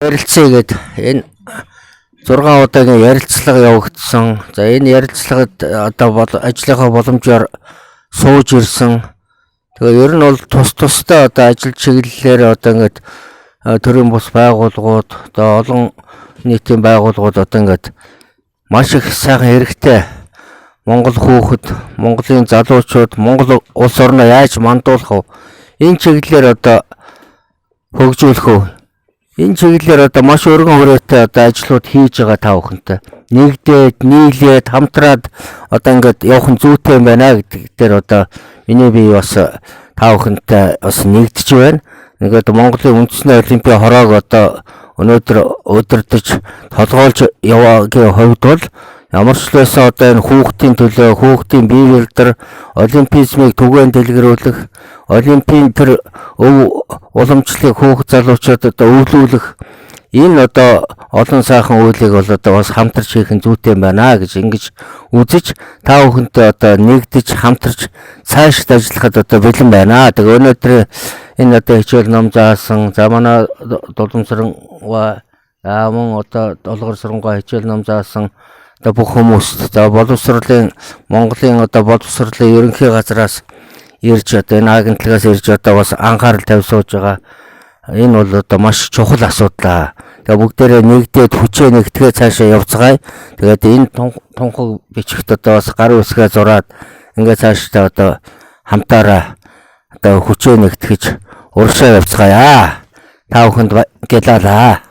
Ярилцъя гээд энэ 6 удаагийн ярилцлага явагдсан. За энэ ярилцлагад одоо ажлынхаа боломжоор сууж ирсэн. Тэгээ ер нь бол тусдаа одоо ажил чиглэлээр одоо ингээд төрийн бус байгууллагууд одоо олон нийтийн байгууллагууд одоо ингээд маш их сайхан хэрэгтэй Монгол хүүхэд, Монголын залуучууд, Монгол улс орноо яаж мандуулах вэ? Энэ чиглэлээр одоо хөгжүүлэх үү? Энэ чиглэлээр одоо маш өргөн хүрээтэй одоо ажлууд хийж байгаа та бүхэнтэй. Нэгдээд, нийлээд, хамтраад одоо ингээд явах нь зүйтэй юм байна гэдэг дээр одоо миний бие бас та бүхэнтэй бас нэгдэж байна. Ингээд Монголын үндэсний олимпийн хороог одоо өнөөдөр удирдах толгойлж яваагийн хувьд бол ямар ч байсан одоо энэ хүүхдийн төлөө хүүхдийн бие бэлдэр олимпизмыг түгээн дэлгэрүүлэх олимпийн тэр уламжлалыг хүүхд залуучуудад одоо өвлүүлэх энэ одоо олон сайхан үйлийг бол одоо бас хамтарч хийх нь зүйтэй юм байна гэж ингэж үзэж та бүхэнтэй одоо нэгдэж хамтарч цаашд ажиллахад одоо бэлэн байна. Тэгээ өнөөдөр энэ одоо хичээл ном заасан за манай Дуламсарнгаа мөн одоо Долгор Сарнгаа хичээл ном заасан одоо бүх хүмүүст за боловсролын Монголын одоо боловсролын ерөнхий газраас ирж одоо энэ агентлагаас ирж одоо бас анхаарал тавьсууж байгаа. Энэ бол одоо маш чухал асуудал. Тэгээ бүгдээрээ нэгдээд хүчээ нэгтгээ цаашаа явцгаая. Тэгээд энэ тунхаг бичгт одоо бас гар үсгээ зураад ингээд цаашдаа одоо хамтаараа одоо хүчээ нэгтгэж урагшаа явцгаая. Та бүхэнд гялалаа.